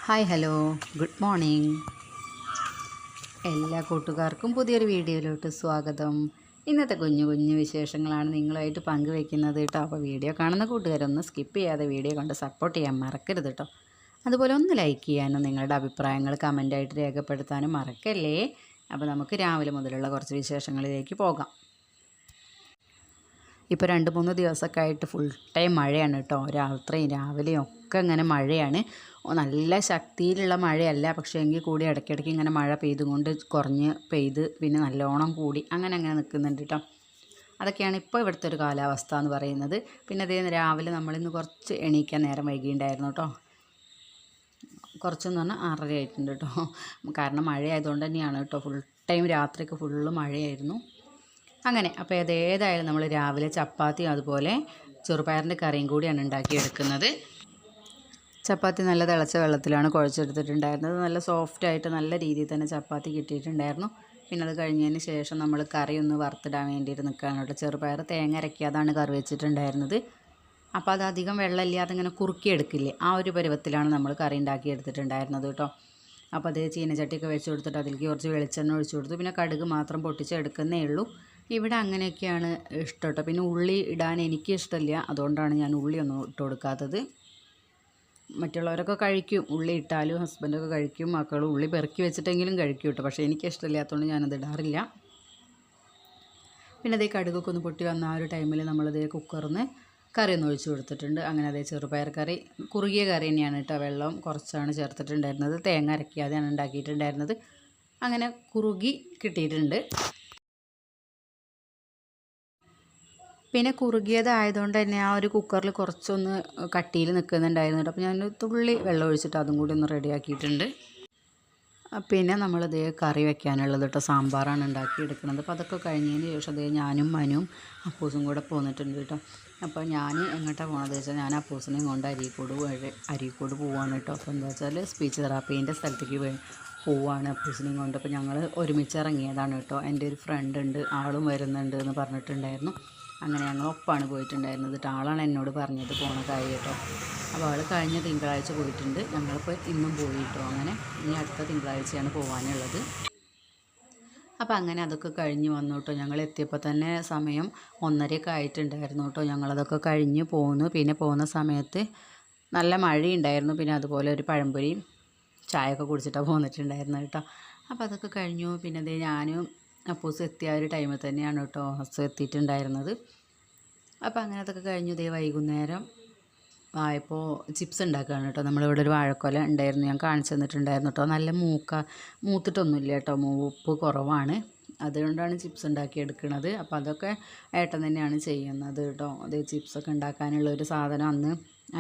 Hi hello good morning. എല്ലാ കൂട്ടുകാർക്കും പുതിയൊരു വീഡിയോയിലോട്ട് സ്വാഗതം. ഇന്നത്തെ കുഞ്ഞു കുഞ്ഞു വിശേഷങ്ങളാണ് നിങ്ങളുമായിട്ട് പങ്കുവെക്കുന്നത് കേട്ടോ. അപ്പോൾ വീഡിയോ കാണുന്ന കൂട്ടുകാരൊന്ന് സ്കിപ്പ് ചെയ്യാതെ വീഡിയോ കണ്ട് സപ്പോർട്ട് ചെയ്യാൻ മറക്കരുത് കേട്ടോ. അതുപോലെ ഒന്ന് ലൈക്ക് ചെയ്യാനും നിങ്ങളുടെ അഭിപ്രായങ്ങൾ കമൻ്റായിട്ട് രേഖപ്പെടുത്താനും മറക്കല്ലേ. അപ്പോൾ നമുക്ക് രാവിലെ മുതലുള്ള കുറച്ച് വിശേഷങ്ങളിലേക്ക് പോകാം. ഇപ്പോൾ 2-3 ദിവസമൊക്കെ ആയിട്ട് ഫുൾ ടൈം മഴയാണ് കേട്ടോ. രാത്രിയും രാവിലെയും ഒക്കെ ഇങ്ങനെ മഴയാണ്. നല്ല ശക്തിയിലുള്ള മഴയല്ല, പക്ഷേ എങ്കിൽ കൂടി ഇടയ്ക്കിടയ്ക്ക് ഇങ്ങനെ മഴ പെയ്തുകൊണ്ട് കുറഞ്ഞ് പെയ്ത് പിന്നെ നല്ലോണം കൂടി അങ്ങനെ നിൽക്കുന്നുണ്ട് കേട്ടോ. അതൊക്കെയാണ് ഇപ്പോൾ ഇവിടുത്തെ ഒരു കാലാവസ്ഥ എന്ന് പറയുന്നത്. പിന്നെ അതേ രാവിലെ നമ്മളിന്ന് കുറച്ച് എണീക്കാൻ നേരം വൈകിയിട്ടുണ്ടായിരുന്നു കേട്ടോ. കുറച്ചെന്ന് പറഞ്ഞാൽ 6:30 ആയിട്ടുണ്ട് കേട്ടോ. കാരണം മഴയായതുകൊണ്ട് തന്നെയാണ് കേട്ടോ. ഫുൾ ടൈം രാത്രിയൊക്കെ ഫുള്ള് മഴയായിരുന്നു. അങ്ങനെ അപ്പോൾ ഏതായാലും നമ്മൾ രാവിലെ ചപ്പാത്തിയും അതുപോലെ ചെറുപയറിൻ്റെ കറിയും കൂടിയാണ് ഉണ്ടാക്കിയെടുക്കുന്നത്. ചപ്പാത്തി നല്ല തിളച്ച വെള്ളത്തിലാണ് കുഴച്ചെടുത്തിട്ടുണ്ടായിരുന്നത്. നല്ല സോഫ്റ്റായിട്ട് നല്ല രീതിയിൽ തന്നെ ചപ്പാത്തി കിട്ടിയിട്ടുണ്ടായിരുന്നു. പിന്നെ അത് കഴിഞ്ഞതിന് ശേഷം നമ്മൾ കറി ഒന്ന് വറുത്തിടാൻ വേണ്ടിയിട്ട് നിൽക്കുകയാണ് കേട്ടോ. ചെറുപയർ തേങ്ങ അരയ്ക്കാതാണ് കറി വെച്ചിട്ടുണ്ടായിരുന്നത്. അപ്പോൾ അത് അധികം വെള്ളമില്ലാതെ ഇങ്ങനെ കുറുക്കിയെടുക്കില്ലേ, ആ ഒരു പരുവത്തിലാണ് നമ്മൾ കറി ഉണ്ടാക്കി എടുത്തിട്ടുണ്ടായിരുന്നത് കേട്ടോ. അപ്പോൾ അത് ചീനച്ചട്ടിയൊക്കെ വെച്ച് കൊടുത്തിട്ട് അതിലേക്ക് കുറച്ച് വെളിച്ചെണ്ണ ഒഴിച്ചു കൊടുത്തു. പിന്നെ കടുക് മാത്രം പൊട്ടിച്ചെടുക്കുന്നേ ഉള്ളൂ. ഇവിടെ അങ്ങനെയൊക്കെയാണ് ഇഷ്ടം കേട്ടോ. പിന്നെ ഉള്ളി ഇടാൻ എനിക്ക് ഇഷ്ടമില്ല, അതുകൊണ്ടാണ് ഞാൻ ഉള്ളിയൊന്നും ഇട്ട് കൊടുക്കാത്തത്. മറ്റുള്ളവരൊക്കെ കഴിക്കും, ഉള്ളി ഇട്ടാലും ഹസ്ബൻഡൊക്കെ കഴിക്കും, മക്കൾ ഉള്ളി പെറുക്കി വെച്ചിട്ടെങ്കിലും കഴിക്കും കേട്ടോ. പക്ഷേ എനിക്ക് ഇഷ്ടമില്ലാത്തതുകൊണ്ട് ഞാനത് ഇടാറില്ല. പിന്നെ അതേ കടുകൊക്കെ ഒന്ന് പൊട്ടി വന്ന ആ ഒരു ടൈമിൽ നമ്മളതേ കുക്കറിന്ന് കറി ഒന്ന് ഒഴിച്ച് കൊടുത്തിട്ടുണ്ട്. അങ്ങനെ അതേ ചെറുപയർ കറി കുറുകിയ കറി തന്നെയാണ് കേട്ടോ. വെള്ളം കുറച്ചാണ് ചേർത്തിട്ടുണ്ടായിരുന്നത്. തേങ്ങ അരയ്ക്കാതെയാണ് ഉണ്ടാക്കിയിട്ടുണ്ടായിരുന്നത്. അങ്ങനെ കുറുകി കിട്ടിയിട്ടുണ്ട്. പിന്നെ കുറുകിയതായതുകൊണ്ട് തന്നെ ആ ഒരു കുക്കറിൽ കുറച്ചൊന്ന് കട്ടിയിൽ നിൽക്കുന്നുണ്ടായിരുന്നു കേട്ടോ. അപ്പോൾ ഞാൻ തുള്ളി വെള്ളം ഒഴിച്ചിട്ട് അതും കൂടി ഒന്ന് റെഡിയാക്കിയിട്ടുണ്ട്. പിന്നെ നമ്മളിതേ കറി വെക്കാനുള്ളത് കേട്ടോ. സാമ്പാറാണ് ഉണ്ടാക്കിയെടുക്കുന്നത്. അപ്പോൾ അതൊക്കെ കഴിഞ്ഞതിന് ശേഷം അതേ ഞാനും മനുവും അപ്പൂസും കൂടെ പോന്നിട്ടുണ്ട് കേട്ടോ. അപ്പോൾ ഞാൻ എങ്ങോട്ടാണ് പോകണത് വെച്ചാൽ ഞാൻ അപ്പൂസിനെയും കൊണ്ട് അരീക്കോട് പോവാണ് കേട്ടോ. അപ്പോൾ എന്താ വെച്ചാൽ സ്പീച്ച് തെറാപ്പീൻ്റെ സ്ഥലത്തേക്ക് പോവാണ് അപ്പൂസിനെയും കൊണ്ട്. അപ്പോൾ ഞങ്ങൾ ഒരുമിച്ച് ഇറങ്ങിയതാണ് കേട്ടോ. എൻ്റെ ഒരു ഫ്രണ്ട് ഉണ്ട്, ആളും വരുന്നുണ്ട് എന്ന് പറഞ്ഞിട്ടുണ്ടായിരുന്നു. അങ്ങനെ ഞങ്ങൾ ഒപ്പാണ് പോയിട്ടുണ്ടായിരുന്നത് കേട്ടോ. ആളാണ് എന്നോട് പറഞ്ഞത് പോണ കാര്യം കേട്ടോ. അപ്പോൾ ആൾ കഴിഞ്ഞ തിങ്കളാഴ്ച പോയിട്ടുണ്ട്. ഞങ്ങളിപ്പോൾ ഇന്നും പോയി കേട്ടോ. അങ്ങനെ ഇനി അടുത്ത തിങ്കളാഴ്ചയാണ് പോകാനുള്ളത്. അപ്പോൾ അങ്ങനെ അതൊക്കെ കഴിഞ്ഞ് വന്നു കേട്ടോ. ഞങ്ങൾ എത്തിയപ്പോൾ തന്നെ സമയം 1:30 ആയിട്ടുണ്ടായിരുന്നു കേട്ടോ. ഞങ്ങളതൊക്കെ കഴിഞ്ഞ് പോന്നു. പിന്നെ പോകുന്ന സമയത്ത് നല്ല മഴയുണ്ടായിരുന്നു. പിന്നെ അതുപോലെ ഒരു പഴംപൊരിയും ചായയൊക്കെ കുടിച്ചിട്ടാണ് പോന്നിട്ടുണ്ടായിരുന്നു കേട്ടോ. അപ്പോൾ അതൊക്കെ കഴിഞ്ഞു. പിന്നെ അതേ ഞാനും അപ്പൂസ് എത്തിയ ഒരു ടൈമിൽ തന്നെയാണ് കേട്ടോ ഹസ് എത്തിയിട്ടുണ്ടായിരുന്നത്. അപ്പോൾ അങ്ങനെ അതൊക്കെ കഴിഞ്ഞു. ഇതേ വൈകുന്നേരം ആയപ്പോൾ ചിപ്സ് ഉണ്ടാക്കുകയാണ് കേട്ടോ. നമ്മളിവിടെ ഒരു വാഴക്കൊല ഉണ്ടായിരുന്നു, ഞാൻ കാണിച്ചു തന്നിട്ടുണ്ടായിരുന്നു കേട്ടോ. നല്ല മൂത്തിട്ടൊന്നുമില്ല കേട്ടോ, മൂപ്പ് കുറവാണ്. അതുകൊണ്ടാണ് ചിപ്സ് ഉണ്ടാക്കിയെടുക്കുന്നത്. അപ്പോൾ അതൊക്കെ ഏട്ടൻ തന്നെയാണ് ചെയ്യുന്നത് കേട്ടോ. അത് ചിപ്സൊക്കെ ഉണ്ടാക്കാനുള്ളൊരു സാധനം, അന്ന്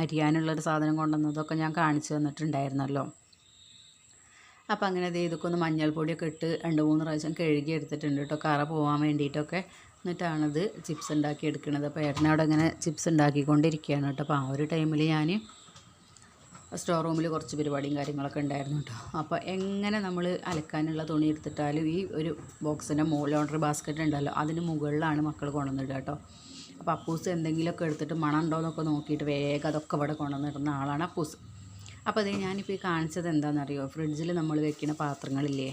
അരിയാനുള്ളൊരു സാധനം കൊണ്ടുവന്നതൊക്കെ ഞാൻ കാണിച്ചു തന്നിട്ടുണ്ടായിരുന്നല്ലോ. അപ്പോൾ അങ്ങനെ ഇതൊക്കെ ഒന്ന് മഞ്ഞൾപ്പൊടിയൊക്കെ ഇട്ട് 2-3 പ്രാവശ്യം കഴുകി എടുത്തിട്ടുണ്ട് കേട്ടോ, കറ പോകാൻ വേണ്ടിയിട്ടൊക്കെ. എന്നിട്ടാണത് ചിപ്സ് ഉണ്ടാക്കി എടുക്കുന്നത്. അപ്പോൾ ഏട്ടനവിടെ ഇങ്ങനെ ചിപ്സ് ഉണ്ടാക്കിക്കൊണ്ടിരിക്കുകയാണ് കേട്ടോ. അപ്പോൾ ആ ഒരു ടൈമിൽ ഞാൻ സ്റ്റോർ റൂമിൽ കുറച്ച് പരിപാടിയും കാര്യങ്ങളൊക്കെ ഉണ്ടായിരുന്നു കേട്ടോ. അപ്പോൾ എങ്ങനെ നമ്മൾ അലക്കാനുള്ള തുണി എടുത്തിട്ടാലും ഈ ഒരു ബോക്സിൻ്റെ ലോണ്ടറി ബാസ്ക്കറ്റ് ഉണ്ടല്ലോ, അതിന് മുകളിലാണ് മക്കൾ കൊണ്ടുവന്നിടുക കേട്ടോ. അപ്പോൾ അപ്പൂസ് എന്തെങ്കിലുമൊക്കെ എടുത്തിട്ട് മണം ഉണ്ടോ എന്നൊക്കെ നോക്കിയിട്ട് വേഗം അതൊക്കെ ഇവിടെ കൊണ്ടുവന്നിടുന്ന ആളാണ് അപ്പൂസ്. അപ്പോൾ അത് ഞാനിപ്പോൾ ഈ കാണിച്ചത് എന്താണെന്നറിയോ, ഫ്രിഡ്ജിൽ നമ്മൾ വെക്കുന്ന പാത്രങ്ങളില്ലേ,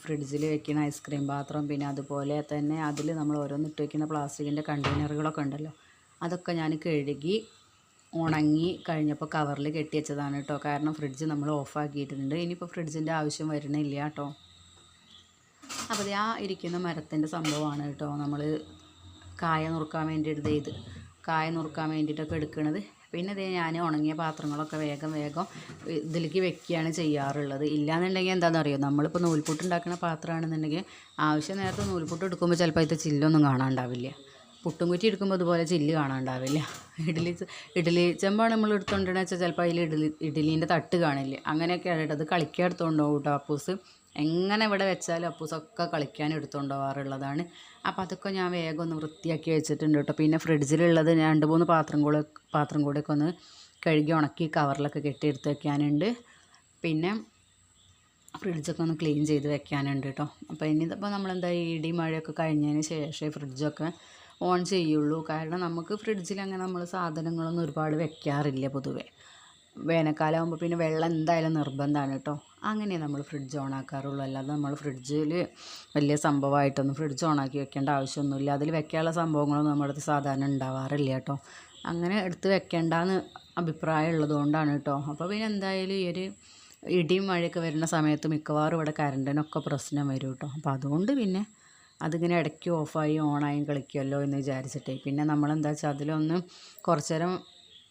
ഫ്രിഡ്ജിൽ വെക്കുന്ന ഐസ്ക്രീം പാത്രം, പിന്നെ അതുപോലെ തന്നെ അതിൽ നമ്മൾ ഓരോന്നിട്ട് വെക്കുന്ന പ്ലാസ്റ്റിക്കിൻ്റെ കണ്ടെയ്നറുകളൊക്കെ ഉണ്ടല്ലോ, അതൊക്കെ ഞാൻ കഴുകി ഉണങ്ങി കഴിഞ്ഞപ്പോൾ കവറിൽ കെട്ടി വെച്ചതാണ് കേട്ടോ. കാരണം ഫ്രിഡ്ജ് നമ്മൾ ഓഫാക്കിയിട്ടുണ്ട്. ഇനിയിപ്പോൾ ഫ്രിഡ്ജിൻ്റെ ആവശ്യം വരുന്നില്ല കേട്ടോ. അപ്പോൾ ആ ഇരിക്കുന്ന മരത്തിൻ്റെ സംഭവമാണ് കേട്ടോ നമ്മൾ കായ നുറുക്കാൻ വേണ്ടിയിട്ട് കായ നുറുക്കാൻ വേണ്ടിയിട്ടൊക്കെ എടുക്കുന്നത്. പിന്നെ ഇതേ ഞാൻ ഉണങ്ങിയ പാത്രങ്ങളൊക്കെ വേഗം ഇതിലേക്ക് വെക്കുകയാണ് ചെയ്യാറുള്ളത്. ഇല്ലയെന്നുണ്ടെങ്കിൽ എന്താണെന്നറിയോ, നമ്മളിപ്പോൾ നൂൽപുട്ട് ഉണ്ടാക്കുന്ന പാത്രമാണെന്നുണ്ടെങ്കിൽ ആവശ്യം നേരത്തെ നൂൽപുട്ട് എടുക്കുമ്പോൾ ചിലപ്പോൾ അതിൽ ചില്ലൊന്നും കാണാണ്ടാവില്ല. പുട്ടും കുറ്റി എടുക്കുമ്പോൾ അതുപോലെ ചില്ല് കാണാണ്ടാവില്ല. ഇഡ്ഡലി ചെമ്പാണ് നമ്മൾ എടുത്തുകൊണ്ടെന്ന് വെച്ചാൽ ചിലപ്പോൾ അതിൽ ഇഡ്ഡലീൻ്റെ തട്ട് കാണില്ല. അങ്ങനെയൊക്കെയാണ് കേട്ടോ. അത് കളിക്കാൻ എടുത്തുകൊണ്ടുപോകും കേട്ടോ അപ്പൂസ്. എങ്ങനെ ഇവിടെ വെച്ചാലും അപ്പൂസൊക്കെ കളിക്കാൻ എടുത്തുകൊണ്ടുപോകാറുള്ളതാണ്. അപ്പോൾ അതൊക്കെ ഞാൻ വേഗം ഒന്ന് വൃത്തിയാക്കി വെച്ചിട്ടുണ്ട് കേട്ടോ. പിന്നെ ഫ്രിഡ്ജിലുള്ളത് 2-3 പാത്രം കൂടെയൊക്കെ ഒന്ന് കഴുകി ഉണക്കി കവറിലൊക്കെ കെട്ടിയെടുത്ത് വെക്കാനുണ്ട്. പിന്നെ ഫ്രിഡ്ജൊക്കെ ഒന്ന് ക്ലീൻ ചെയ്ത് വെക്കാനുണ്ട് കേട്ടോ. അപ്പോൾ ഇനിയിപ്പോൾ നമ്മളെന്താ ഇടി മഴയൊക്കെ കഴിഞ്ഞതിന് ശേഷമേ ഫ്രിഡ്ജൊക്കെ ഓൺ ചെയ്യുള്ളൂ. കാരണം നമുക്ക് ഫ്രിഡ്ജിൽ അങ്ങനെ നമ്മൾ സാധനങ്ങളൊന്നും ഒരുപാട് വെക്കാറില്ല പൊതുവേ. വേനൽക്കാലം ആകുമ്പോൾ പിന്നെ വെള്ളം എന്തായാലും നിർബന്ധമാണ് കേട്ടോ. അങ്ങനെ നമ്മൾ ഫ്രിഡ്ജ് ഓണാക്കാറുള്ളൂ. അല്ലാതെ നമ്മൾ ഫ്രിഡ്ജിൽ വലിയ സംഭവമായിട്ടൊന്നും ഫ്രിഡ്ജ് ഓണാക്കി വെക്കേണ്ട ആവശ്യമൊന്നുമില്ല. അതിൽ വെക്കാനുള്ള സംഭവങ്ങളൊന്നും നമ്മുടെ അടുത്ത് സാധാരണ ഉണ്ടാവാറില്ല കേട്ടോ. അങ്ങനെ എടുത്ത് വെക്കേണ്ടെന്ന് അഭിപ്രായം ഉള്ളതുകൊണ്ടാണ് കേട്ടോ. അപ്പോൾ പിന്നെ എന്തായാലും ഈ ഒരു ഇടിയും മഴയൊക്കെ വരുന്ന സമയത്ത് മിക്കവാറും ഇവിടെ കറണ്ടിനൊക്കെ പ്രശ്നം വരും കേട്ടോ. അപ്പോൾ അതുകൊണ്ട് പിന്നെ അതിങ്ങനെ ഇടയ്ക്ക് ഓഫായി ഓണായും കളിക്കുമല്ലോ എന്ന് വിചാരിച്ചിട്ടേ. പിന്നെ നമ്മളെന്താ വെച്ചാൽ അതിലൊന്ന് കുറച്ച് നേരം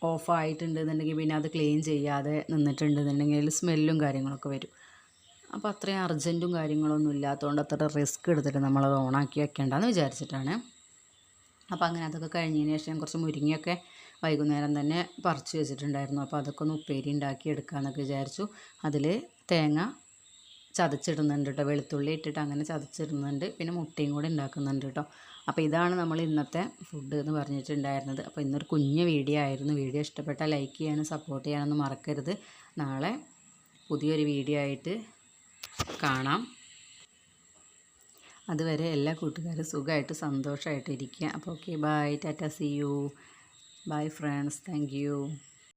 ഓഫായിട്ടുണ്ടെന്നുണ്ടെങ്കിൽ പിന്നെ അത് ക്ലീൻ ചെയ്യാതെ നിന്നിട്ടുണ്ടെന്നുണ്ടെങ്കിൽ സ്മെല്ലും കാര്യങ്ങളൊക്കെ വരും. അപ്പോൾ അത്രയും അർജൻറ്റും കാര്യങ്ങളൊന്നും ഇല്ലാത്തതുകൊണ്ട് അത്ര റിസ്ക് എടുത്തിട്ട് നമ്മളത് ഓണാക്കി വെക്കേണ്ടെന്ന് വിചാരിച്ചിട്ടാണ്. അപ്പോൾ അങ്ങനെ അതൊക്കെ കഴിഞ്ഞതിന് ശേഷം കുറച്ച് മുരിങ്ങയൊക്കെ വൈകുന്നേരം തന്നെ പറിച്ച് വെച്ചിട്ടുണ്ടായിരുന്നു. അപ്പോൾ അതൊക്കെ ഒന്ന് ഉപ്പേരി ഉണ്ടാക്കി എടുക്കാമെന്നൊക്കെ വിചാരിച്ചു. അതിൽ തേങ്ങ ചതച്ചിടുന്നുണ്ട് കേട്ടോ, വെളുത്തുള്ളി ഇട്ടിട്ട് അങ്ങനെ ചതച്ചിടുന്നുണ്ട്. പിന്നെ മുട്ടയും കൂടി ഉണ്ടാക്കുന്നുണ്ട് കേട്ടോ. അപ്പോൾ ഇതാണ് നമ്മൾ ഇന്നത്തെ ഫുഡ് എന്ന് പറഞ്ഞിട്ടുണ്ടായിരുന്നത്. അപ്പോൾ ഇന്നൊരു കുഞ്ഞ് വീഡിയോ ആയിരുന്നു. വീഡിയോ ഇഷ്ടപ്പെട്ടാൽ ലൈക്ക് ചെയ്യാനും സപ്പോർട്ട് ചെയ്യാനൊന്നും മറക്കരുത്. നാളെ പുതിയൊരു വീഡിയോ ആയിട്ട് കാണാം. അതുവരെ എല്ലാ കൂട്ടുകാരും സുഖമായിട്ട് സന്തോഷമായിട്ട് ഇരിക്കുക. അപ്പോൾ okay, bye, tata, see you, bye friends, thank U.